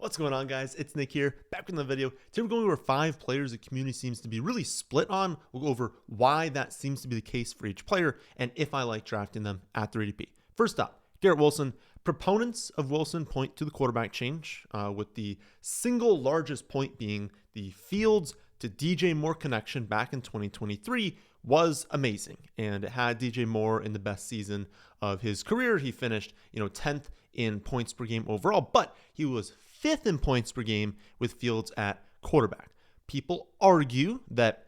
What's going on, guys? It's Nick here, back in the video. Today we're going over 5 players the community seems to be really split on. We'll go over why that seems to be the case for each player and if I like drafting them at 3DP. First up, Garrett Wilson. Proponents of Wilson point to the quarterback change, with the single largest point being the Fields to DJ Moore connection back in 2023 was amazing, and it had DJ Moore in the best season of his career. He finished, 10th in points per game overall, but he was 5th in points per game with Fields at quarterback. People argue that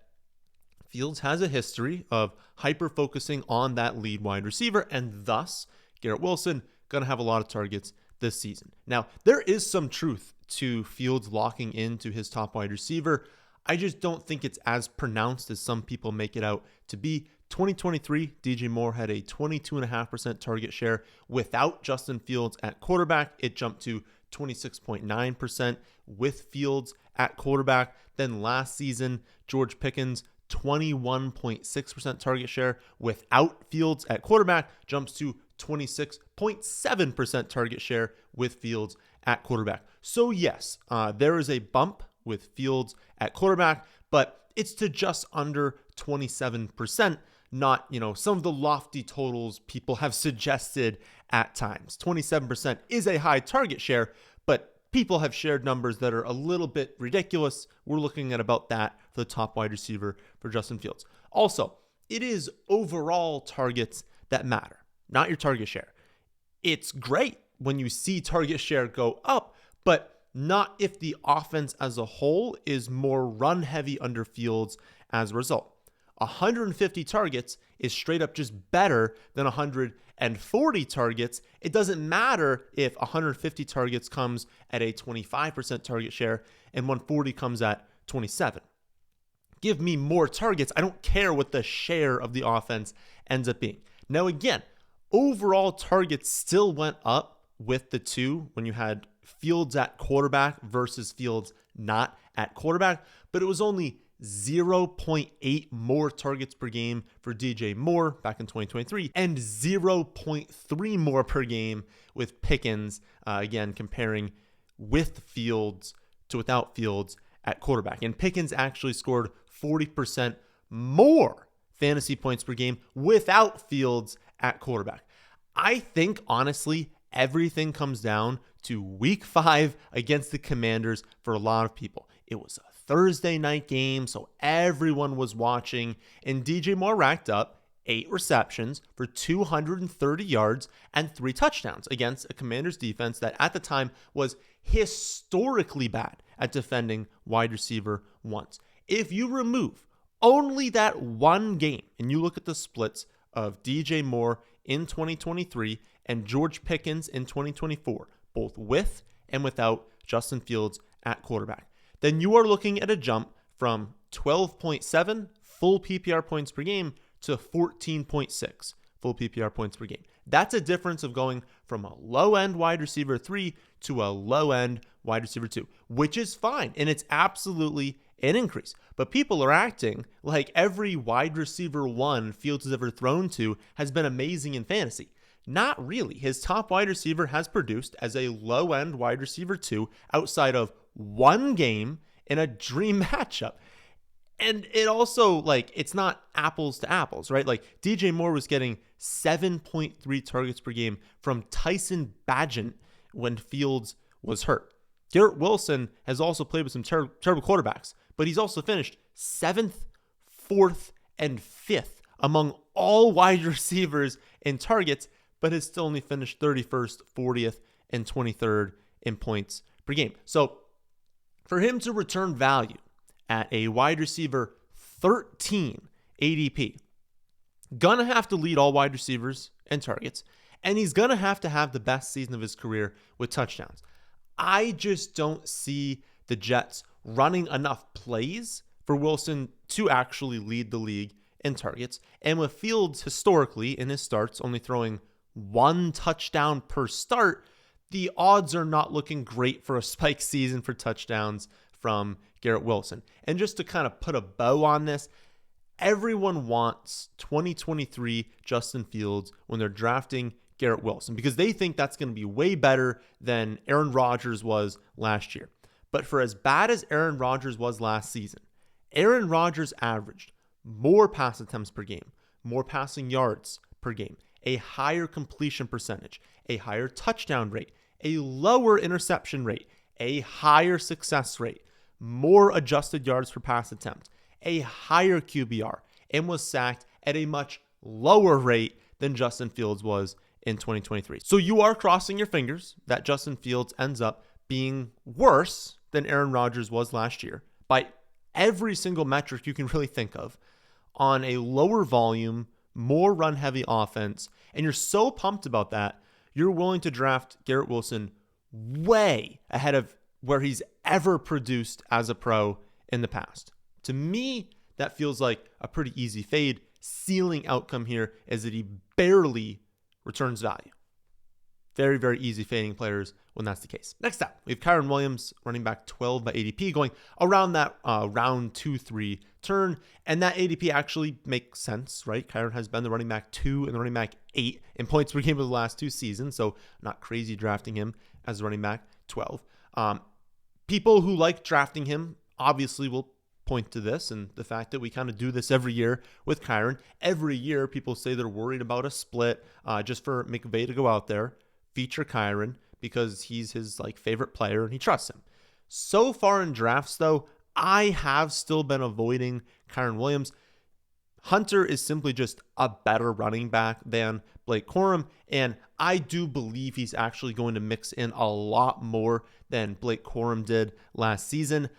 Fields has a history of hyper-focusing on that lead wide receiver, and thus Garrett Wilson going to have a lot of targets this season. Now, there is some truth to Fields locking into his top wide receiver. I just don't think it's as pronounced as some people make it out to be. 2023, DJ Moore had a 22.5% target share without Justin Fields at quarterback. It jumped to 26.9% with Fields at quarterback. Then last season, George Pickens, 21.6% target share without Fields at quarterback, jumps to 26.7% target share with Fields at quarterback. So yes, there is a bump with Fields at quarterback, but it's to just under 27%, not, some of the lofty totals people have suggested at times. 27% is a high target share, but people have shared numbers that are a little bit ridiculous. We're looking at about that for the top wide receiver for Justin Fields. Also, it is overall targets that matter, not your target share. It's great when you see target share go up, but not if the offense as a whole is more run heavy under Fields as a result. 150 targets is straight up just better than 140 targets. It doesn't matter if 150 targets comes at a 25% target share and 140 comes at 27. Give me more targets. I don't care what the share of the offense ends up being. Now, again, overall targets still went up with the two when you had Fields at quarterback versus Fields not at quarterback, but it was only 0.8 more targets per game for DJ Moore back in 2023 and 0.3 more per game with Pickens, again, comparing with Fields to without Fields at quarterback. And Pickens actually scored 40% more fantasy points per game without Fields at quarterback. I think, honestly, everything comes down to week 5 against the Commanders for a lot of people. It was a Thursday night game, so everyone was watching, and DJ Moore racked up 8 receptions for 230 yards and 3 touchdowns against a Commanders defense that at the time was historically bad at defending wide receiver ones. If you remove only that one game and you look at the splits of DJ Moore in 2023 and George Pickens in 2024, both with and without Justin Fields at quarterback, then you are looking at a jump from 12.7 full PPR points per game to 14.6 full PPR points per game. That's a difference of going from a low-end wide receiver 3 to a low-end wide receiver 2, which is fine, and it's absolutely an increase. But people are acting like every wide receiver 1 Fields has ever thrown to has been amazing in fantasy. Not really. His top wide receiver has produced as a low-end wide receiver 2 outside of one game in a dream matchup. And it also, it's not apples to apples, right? DJ Moore was getting 7.3 targets per game from Tyson Bagent when Fields was hurt. Garrett Wilson has also played with some terrible quarterbacks, but he's also finished 7th, 4th, and 5th among all wide receivers in targets, but has still only finished 31st, 40th, and 23rd in points per game. So for him to return value at a wide receiver 13 ADP, gonna have to lead all wide receivers in targets, and he's gonna have to have the best season of his career with touchdowns. I just don't see the Jets running enough plays for Wilson to actually lead the league in targets. And with Fields historically in his starts only throwing 1 touchdown per start, the odds are not looking great for a spike season for touchdowns from Garrett Wilson. And just to kind of put a bow on this, everyone wants 2023 Justin Fields when they're drafting Garrett Wilson because they think that's going to be way better than Aaron Rodgers was last year. But for as bad as Aaron Rodgers was last season, Aaron Rodgers averaged more pass attempts per game, more passing yards per game, a higher completion percentage, a higher touchdown rate, a lower interception rate, a higher success rate, more adjusted yards per pass attempt, a higher QBR, and was sacked at a much lower rate than Justin Fields was in 2023. So you are crossing your fingers that Justin Fields ends up being worse than Aaron Rodgers was last year by every single metric you can really think of on a lower volume, more run-heavy offense, and you're so pumped about that, you're willing to draft Garrett Wilson way ahead of where he's ever produced as a pro in the past. To me, that feels like a pretty easy fade. Ceiling outcome here is that he barely returns value. Very, very easy fading players when that's the case. Next up, we have Kyren Williams, running back 12 by ADP, going around that round 2-3 turn. And that ADP actually makes sense, right? Kyren has been the running back 2 and the running back 8 in points per game of the last 2 seasons. So not crazy drafting him as the running back 12. People who like drafting him obviously will point to this and the fact that we kind of do this every year with Kyren. Every year, people say they're worried about a split just for McVay to go out there, feature Kyren because he's his favorite player and he trusts him. So far in drafts, though, I have still been avoiding Kyren Williams. Hunter is simply just a better running back than Blake Corum, and I do believe he's actually going to mix in a lot more than Blake Corum did last season.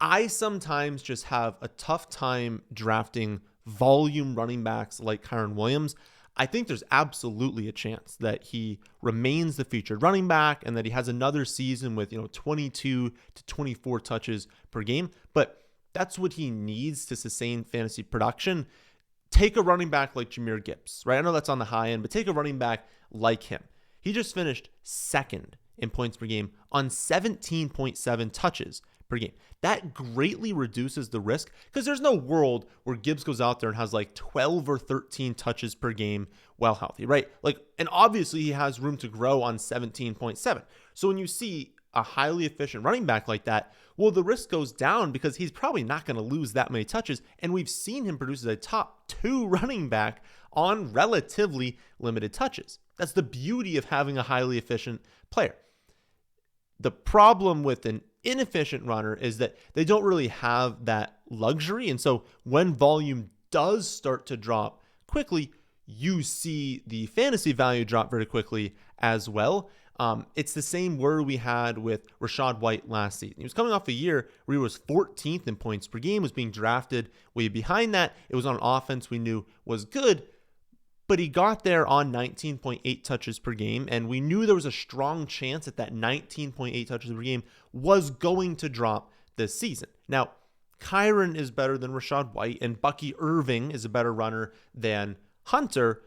I sometimes just have a tough time drafting volume running backs like Kyren Williams. I think there's absolutely a chance that he remains the featured running back and that he has another season with 22 to 24 touches per game, but that's what he needs to sustain fantasy production. Take a running back like Jahmyr Gibbs, right? I know that's on the high end, but take a running back like him. He just finished second in points per game on 17.7 touches per game. That greatly reduces the risk because there's no world where Gibbs goes out there and has 12 or 13 touches per game while healthy, right? And obviously he has room to grow on 17.7. So when you see a highly efficient running back like that, well, the risk goes down because he's probably not going to lose that many touches. And we've seen him produce as a top 2 running back on relatively limited touches. That's the beauty of having a highly efficient player. The problem with an inefficient runner is that they don't really have that luxury. And so when volume does start to drop quickly, you see the fantasy value drop very quickly as well. It's the same worry we had with Rachaad White last season. He was coming off a year where he was 14th in points per game, was being drafted way behind that. It was on an offense we knew was good, but he got there on 19.8 touches per game, and we knew there was a strong chance that 19.8 touches per game was going to drop this season. Now, Kyren is better than Rachaad White, and Bucky Irving is a better runner than Hunter,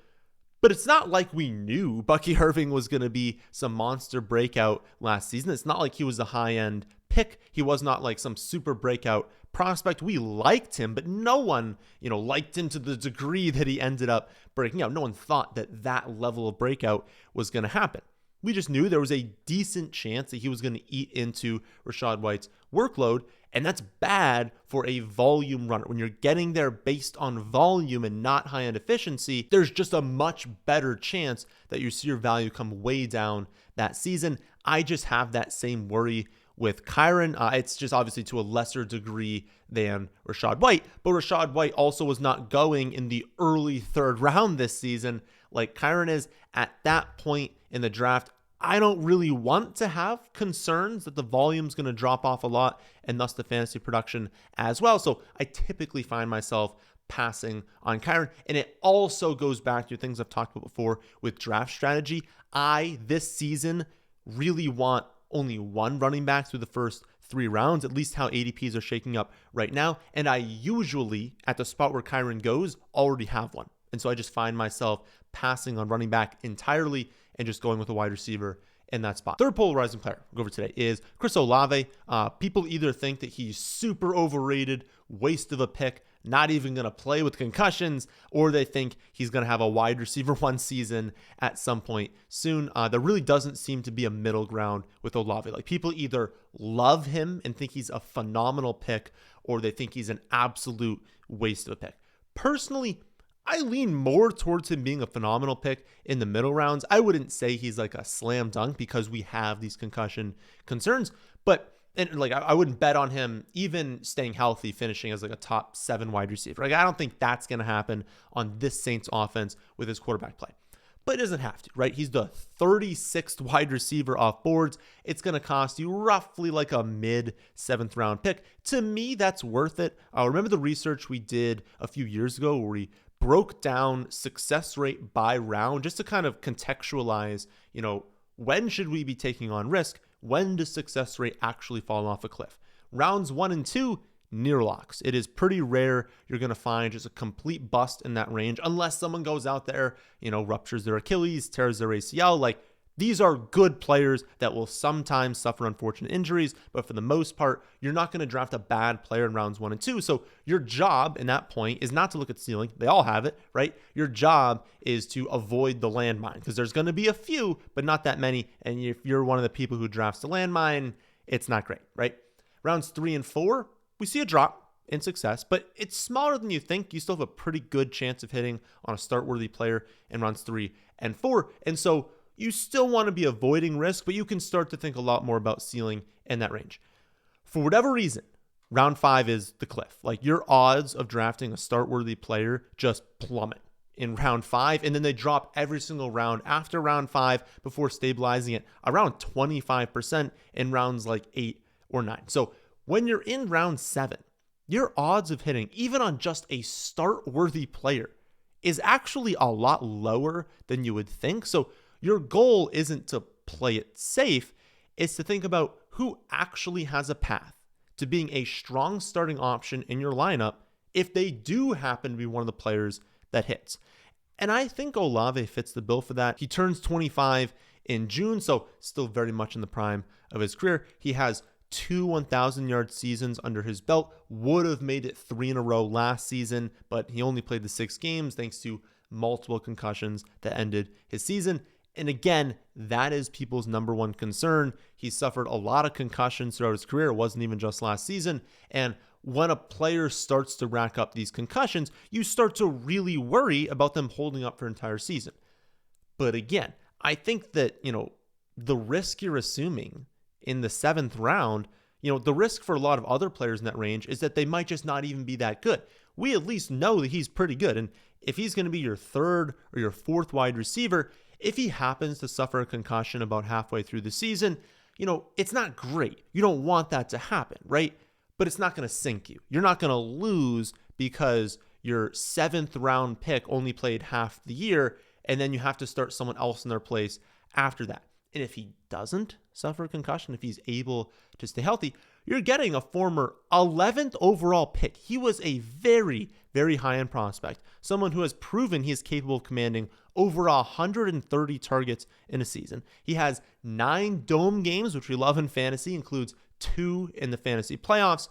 but it's not like we knew Bucky Irving was going to be some monster breakout last season. It's not like he was a high-end pick. He was not like some super breakout prospect. We liked him, but no one, liked him to the degree that he ended up breaking out. No one thought that level of breakout was going to happen. We just knew there was a decent chance that he was going to eat into Rachaad White's workload, and that's bad for a volume runner. When you're getting there based on volume and not high-end efficiency, there's just a much better chance that you see your value come way down that season. I just have that same worry with Kyren. It's just obviously to a lesser degree than Rachaad White, but Rachaad White also was not going in the early 3rd round this season like Kyren is. At that point in the draft, I don't really want to have concerns that the volume's going to drop off a lot and thus the fantasy production as well. So I typically find myself passing on Kyren. And it also goes back to things I've talked about before with draft strategy. This season, really want only one running back through the first 3 rounds, at least how ADPs are shaking up right now. And I usually, at the spot where Kyren goes, already have one. And so I just find myself passing on running back entirely and just going with a wide receiver in that spot. Third polarizing player we'll go over today is Chris Olave. People either think that he's super overrated, waste of a pick, not even going to play with concussions, or they think he's going to have a wide receiver one season at some point soon. There really doesn't seem to be a middle ground with Olave. Like, people either love him and think he's a phenomenal pick, or they think he's an absolute waste of a pick. Personally, I lean more towards him being a phenomenal pick in the middle rounds. I wouldn't say he's like a slam dunk because we have these concussion concerns, but I wouldn't bet on him even staying healthy, finishing as like a top 7 wide receiver. Like, I don't think that's going to happen on this Saints offense with his quarterback play. But it doesn't have to, right? He's the 36th wide receiver off boards. It's going to cost you roughly like a mid 7th round pick. To me, that's worth it. Remember the research we did a few years ago where we broke down success rate by round just to kind of contextualize, when should we be taking on risk? When does success rate actually fall off a cliff? Rounds 1 and 2, near locks. It is pretty rare you're going to find just a complete bust in that range unless someone goes out there, ruptures their Achilles, tears their ACL. Like, these are good players that will sometimes suffer unfortunate injuries, but for the most part, you're not going to draft a bad player in rounds 1 and 2. So your job in that point is not to look at ceiling. They all have it, right? Your job is to avoid the landmine because there's going to be a few, but not that many. And if you're one of the people who drafts the landmine, it's not great, right? Rounds 3 and 4, we see a drop in success, but it's smaller than you think. You still have a pretty good chance of hitting on a start-worthy player in rounds 3 and 4. And so you still want to be avoiding risk, but you can start to think a lot more about ceiling in that range. For whatever reason, round 5 is the cliff. Like, your odds of drafting a start-worthy player just plummet in round 5, and then they drop every single round after round 5 before stabilizing at around 25% in rounds like 8 or 9. So when you're in round 7, your odds of hitting, even on just a start-worthy player, is actually a lot lower than you would think. So your goal isn't to play it safe, it's to think about who actually has a path to being a strong starting option in your lineup if they do happen to be one of the players that hits. And I think Olave fits the bill for that. He turns 25 in June, so still very much in the prime of his career. He has 2 1,000-yard seasons under his belt, would have made it 3 in a row last season, but he only played the 6 games thanks to multiple concussions that ended his season. And again, that is people's number one concern. He suffered a lot of concussions throughout his career. It wasn't even just last season. And when a player starts to rack up these concussions, you start to really worry about them holding up for an entire season. But again, I think that, the risk you're assuming in the 7th round, the risk for a lot of other players in that range is that they might just not even be that good. We at least know that he's pretty good. And if he's going to be your 3rd or your 4th wide receiver, if he happens to suffer a concussion about halfway through the season, it's not great. You don't want that to happen, right? But it's not going to sink you. You're not going to lose because your 7th round pick only played half the year, and then you have to start someone else in their place after that. And if he doesn't suffer a concussion, if he's able to stay healthy, you're getting a former 11th overall pick. He was a very, very high-end prospect, someone who has proven he is capable of commanding over 130 targets in a season. He has 9 dome games, which we love in fantasy, includes 2 in the fantasy playoffs,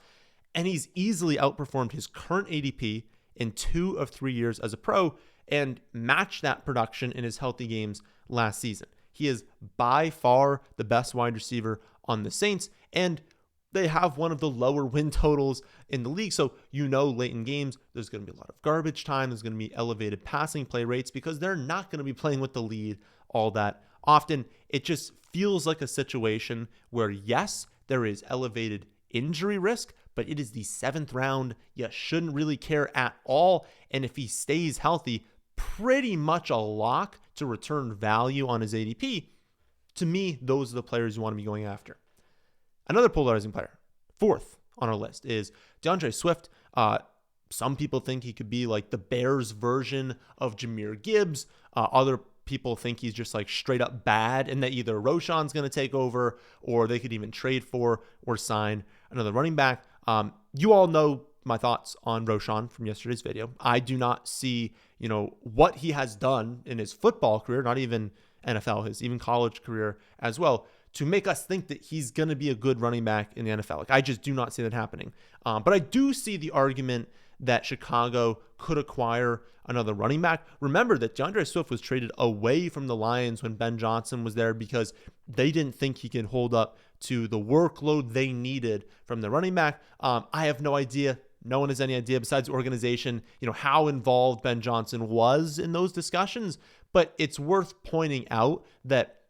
and he's easily outperformed his current ADP in 2 of 3 years as a pro and matched that production in his healthy games last season. He is by far the best wide receiver on the Saints, and they have one of the lower win totals in the league. So, late in games, there's going to be a lot of garbage time. There's going to be elevated passing play rates because they're not going to be playing with the lead all that often. It just feels like a situation where, yes, there is elevated injury risk, but it is the 7th round. You shouldn't really care at all. And if he stays healthy, pretty much a lock to return value on his ADP. To me, those are the players you want to be going after. Another polarizing player, 4th on our list, is DeAndre Swift. Some people think he could be like the Bears version of Jahmyr Gibbs. Other people think he's just like straight up bad and that either Roschon's going to take over or they could even trade for or sign another running back. You all know my thoughts on Roschon from yesterday's video. I do not see, what he has done in his football career, not even NFL, his even college career as well, to make us think that he's going to be a good running back in the NFL. Like, I just do not see that happening. But I do see the argument that Chicago could acquire another running back. Remember that DeAndre Swift was traded away from the Lions when Ben Johnson was there because they didn't think he could hold up to the workload they needed from the running back. I have no idea. No one has any idea besides the organization, how involved Ben Johnson was in those discussions. But it's worth pointing out that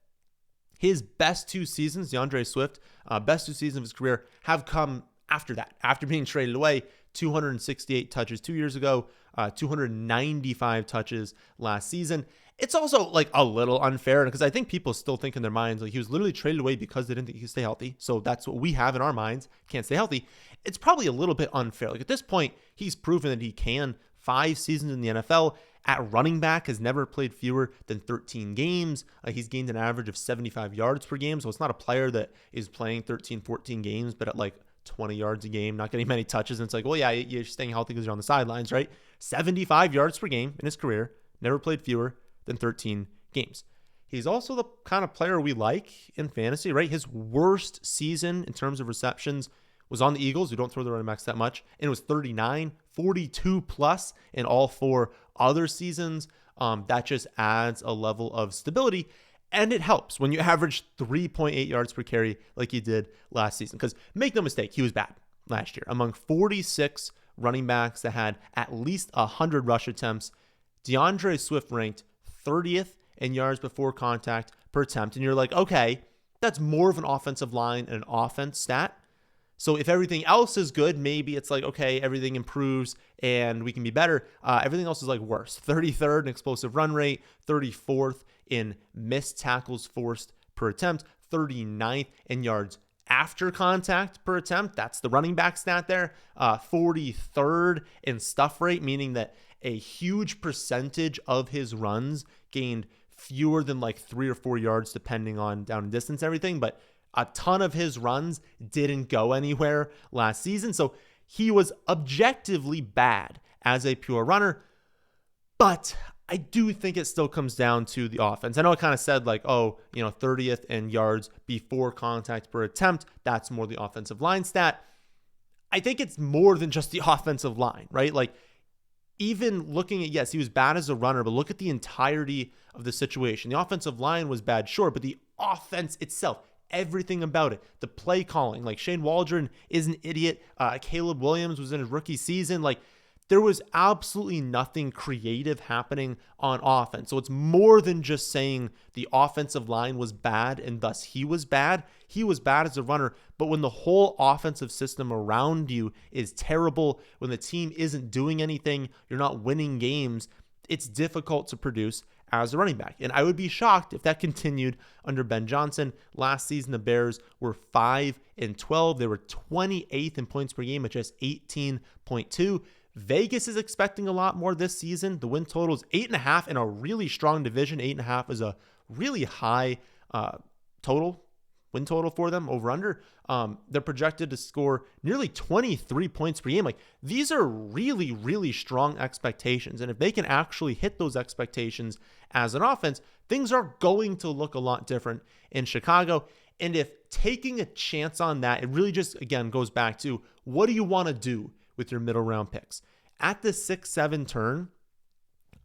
his best 2 seasons, DeAndre Swift, best 2 seasons of his career have come after that, after being traded away. 268 touches 2 years ago, 295 touches last season. It's also like a little unfair because I think people still think in their minds like he was literally traded away because they didn't think he could stay healthy. So that's what we have in our minds. Can't stay healthy. It's probably a little bit unfair. Like at this point, he's proven that he can. 5 seasons in the NFL. At running back, has never played fewer than 13 games. He's gained an average of 75 yards per game. So it's not a player that is playing 13, 14 games, but at like 20 yards a game, not getting many touches. And it's like, well, yeah, you're staying healthy because you're on the sidelines, right? 75 yards per game in his career. Never played fewer than 13 games. He's also the kind of player we like in fantasy, right? His worst season in terms of receptions was on the Eagles, who don't throw the running backs that much, and it was 39, 42 plus in all 4 other seasons. That just adds a level of stability, and it helps when you average 3.8 yards per carry like he did last season. Because make no mistake, he was bad last year. Among 46 running backs that had at least 100 rush attempts, DeAndre Swift ranked 30th in yards before contact per attempt. And you're like, okay, that's more of an offensive line and an offense stat. So if everything else is good, maybe it's like, okay, everything improves and we can be better. Everything else is like worse. 33rd in explosive run rate, 34th in missed tackles forced per attempt, 39th in yards after contact per attempt. That's the running back stat there. 43rd in stuff rate, meaning that a huge percentage of his runs gained fewer than like 3 or 4 yards, depending on down and distance and everything. But a ton of his runs didn't go anywhere last season. So he was objectively bad as a pure runner. But I do think it still comes down to the offense. I know I kind of said like, 30th in yards before contact per attempt. That's more the offensive line stat. I think it's more than just the offensive line, right? Like even looking at, yes, he was bad as a runner, but look at the entirety of the situation. The offensive line was bad, sure, but the offense itself, everything about it, the play calling, like Shane Waldron is an idiot. Caleb Williams was in his rookie season. Like there was absolutely nothing creative happening on offense. So it's more than just saying the offensive line was bad and thus he was bad. He was bad as a runner, but when the whole offensive system around you is terrible, when the team isn't doing anything, you're not winning games, it's difficult to produce as a running back. And I would be shocked if that continued under Ben Johnson. Last season, the Bears were 5-12. They were 28th in points per game at just 18.2. Vegas is expecting a lot more this season. The win total is 8.5 in a really strong division. 8.5 is a really high win total for them over under. They're projected to score nearly 23 points per game. Like these are really, really strong expectations. And if they can actually hit those expectations as an offense, things are going to look a lot different in Chicago. And if taking a chance on that, it really just, again, goes back to what do you want to do with your middle round picks? At the 6-7 turn,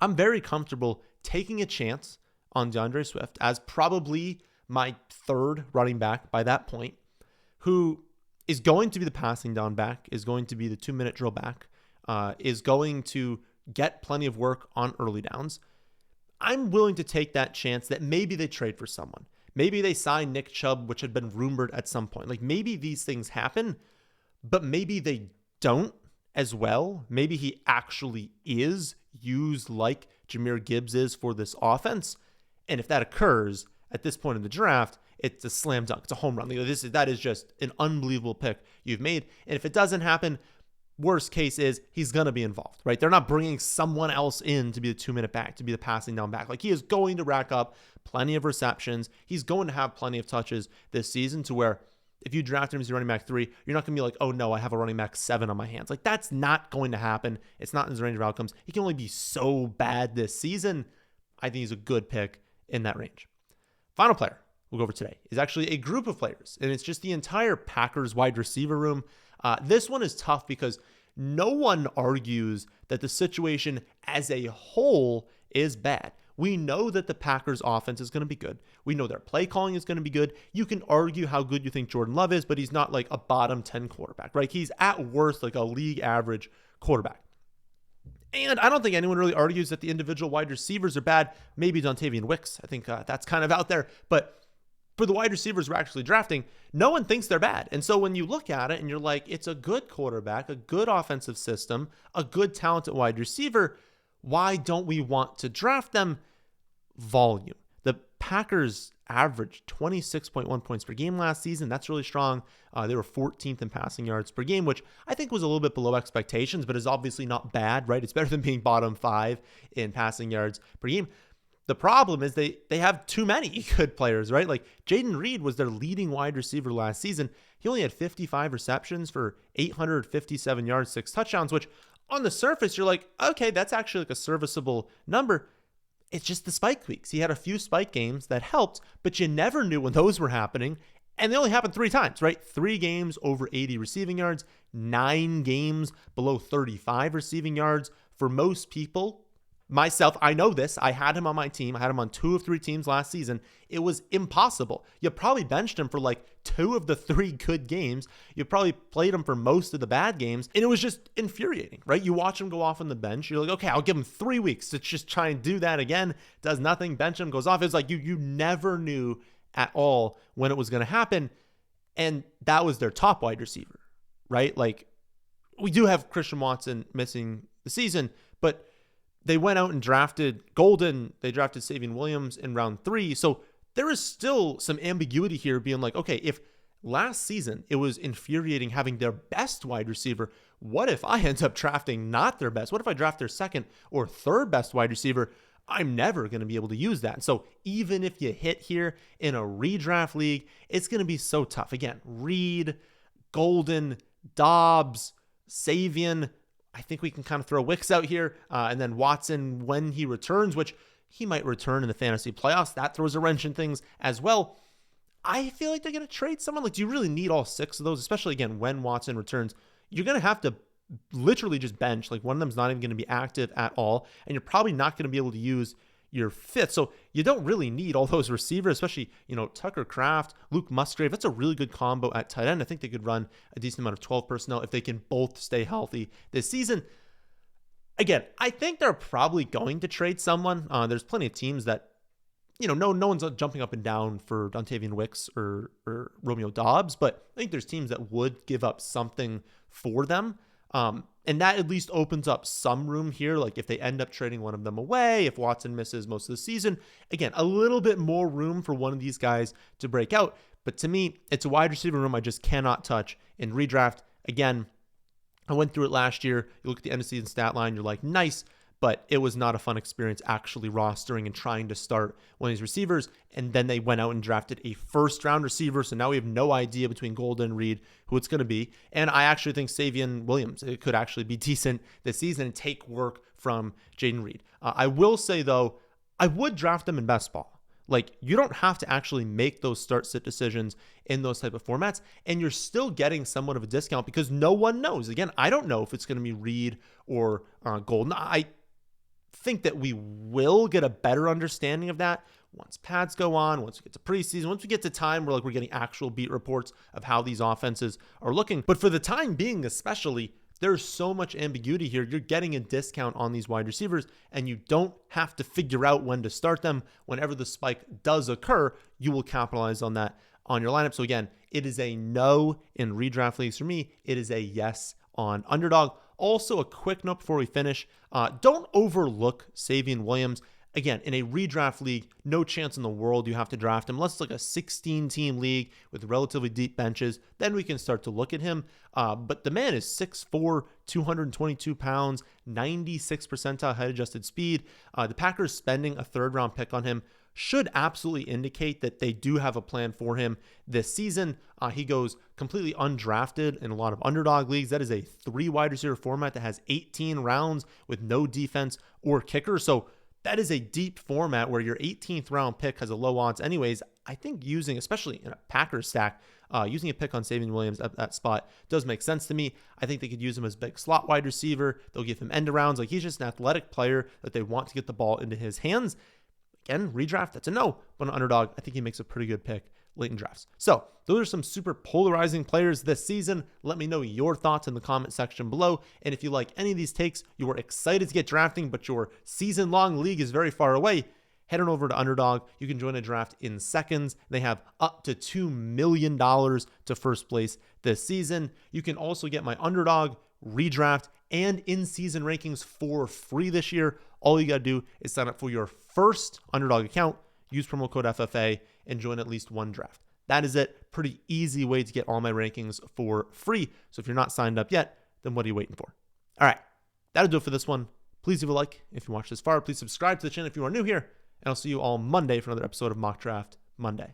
I'm very comfortable taking a chance on DeAndre Swift as probably my 3rd running back by that point, who is going to be the passing down back, is going to be the 2-minute drill back, is going to get plenty of work on early downs. I'm willing to take that chance that maybe they trade for someone. Maybe they sign Nick Chubb, which had been rumored at some point. Like maybe these things happen, but maybe they don't as well. Maybe he actually is used like Jahmyr Gibbs is for this offense. And if that occurs, at this point in the draft, it's a slam dunk. It's a home run. That is just an unbelievable pick you've made. And if it doesn't happen, worst case is he's going to be involved, right? They're not bringing someone else in to be the 2-minute back, to be the passing down back. Like he is going to rack up plenty of receptions. He's going to have plenty of touches this season to where if you draft him as your running back 3, you're not going to be like, oh no, I have a running back 7 on my hands. Like that's not going to happen. It's not in his range of outcomes. He can only be so bad this season. I think he's a good pick in that range. Final player we'll go over today is actually a group of players, and it's just the entire Packers wide receiver room. This one is tough because no one argues that the situation as a whole is bad. We know that the Packers offense is going to be good. We know their play calling is going to be good. You can argue how good you think Jordan Love is, but he's not like a bottom 10 quarterback, right? He's at worst like a league average quarterback. And I don't think anyone really argues that the individual wide receivers are bad. Maybe Dontavian Wicks. I think that's kind of out there. But for the wide receivers we're actually drafting, no one thinks they're bad. And so when you look at it and you're like, it's a good quarterback, a good offensive system, a good talented wide receiver, why don't we want to draft them? Volume. The Packers averaged 26.1 points per game last season. That's really strong. They were 14th in passing yards per game, which I think was a little bit below expectations, but is obviously not bad, right? It's better than being bottom 5 in passing yards per game. The problem is they have too many good players, right? Like Jaden Reed was their leading wide receiver last season. He only had 55 receptions for 857 yards, 6 touchdowns, which on the surface, you're like, okay, that's actually like a serviceable number. It's just the spike weeks. He had a few spike games that helped, but you never knew when those were happening. And they only happened 3 times, right? 3 games over 80 receiving yards, 9 games below 35 receiving yards. For most people, myself, I know this. I had him on my team. I had him on 2 of 3 teams last season. It was impossible. You probably benched him for like 2 of the 3 good games. You probably played him for most of the bad games. And it was just infuriating, right? You watch him go off on the bench. You're like, okay, I'll give him 3 weeks to just try and do that again. Does nothing. Bench him, goes off. It's like you never knew at all when it was going to happen. And that was their top wide receiver, right? Like we do have Christian Watson missing the season, but they went out and drafted Golden. They drafted Kyren Williams in round 3. So there is still some ambiguity here being like, okay, if last season it was infuriating having their best wide receiver, what if I end up drafting not their best? What if I draft their second or third best wide receiver? I'm never going to be able to use that. So even if you hit here in a redraft league, it's going to be so tough. Again, Reed, Golden, Dobbs, Savion. I think we can kind of throw Wicks out here. And then Watson when he returns, which he might return in the fantasy playoffs. That throws a wrench in things as well. I feel like they're going to trade someone. Like, do you really need all 6 of those? Especially, again, when Watson returns. You're going to have to literally just bench. Like, one of them's not even going to be active at all. And you're probably not going to be able to use your 5th. So you don't really need all those receivers, especially, Tucker Kraft, Luke Musgrave. That's a really good combo at tight end. I think they could run a decent amount of 12 personnel if they can both stay healthy this season. Again, I think they're probably going to trade someone. There's plenty of teams that, no one's jumping up and down for Dontavian Wicks or Romeo Dobbs, but I think there's teams that would give up something for them. And that at least opens up some room here. Like if they end up trading one of them away, if Watson misses most of the season, again, a little bit more room for one of these guys to break out. But to me, it's a wide receiver room I just cannot touch in redraft. Again, I went through it last year. You look at the end of season stat line, you're like, nice, but it was not a fun experience actually rostering and trying to start one of these receivers. And then they went out and drafted a first-round receiver, so now we have no idea between Golden and Reed who it's going to be. And I actually think Kyren Williams, it could actually be decent this season and take work from Jaden Reed. I will say, though, I would draft them in best ball. Like, you don't have to actually make those start-sit decisions in those type of formats, and you're still getting somewhat of a discount because no one knows. Again, I don't know if it's going to be Reed or Golden. I think that we will get a better understanding of that once pads go on, once we get to preseason, once we get to time where we're getting actual beat reports of how these offenses are looking. But for the time being especially, there's so much ambiguity here. You're getting a discount on these wide receivers, and you don't have to figure out when to start them. Whenever the spike does occur, you will capitalize on that on your lineup. So again, it is a no in redraft leagues for me. It is a yes on Underdog. Also, a quick note before we finish, don't overlook Kyren Williams. Again, in a redraft league, no chance in the world you have to draft him. Unless it's like a 16-team league with relatively deep benches, then we can start to look at him. But the man is 6'4", 222 pounds, 96 percentile head-adjusted speed. The Packers spending a third-round pick on him should absolutely indicate that they do have a plan for him this season. He goes completely undrafted in a lot of Underdog leagues. That is a 3 wide receiver format that has 18 rounds with no defense or kicker. So that is a deep format where your 18th round pick has a low odds anyways. I think using, especially in a Packers stack, using a pick on Kyren Williams at that spot does make sense to me. I think they could use him as big slot wide receiver. They'll give him end arounds. Like, he's just an athletic player that they want to get the ball into his hands. Again, redraft, that's a no. But on Underdog, I think he makes a pretty good pick late in drafts. So those are some super polarizing players this season. Let me know your thoughts in the comment section below. And if you like any of these takes, you are excited to get drafting, but your season-long league is very far away, head on over to Underdog. You can join a draft in seconds. They have up to $2 million to first place this season. You can also get my Underdog, redraft, and in-season rankings for free this year. All you got to do is sign up for your first Underdog account, use promo code FFA, and join at least one draft. That is it. Pretty easy way to get all my rankings for free. So if you're not signed up yet, then what are you waiting for? All right, that'll do it for this one. Please leave a like if you watched this far. Please subscribe to the channel if you are new here. And I'll see you all Monday for another episode of Mock Draft Monday.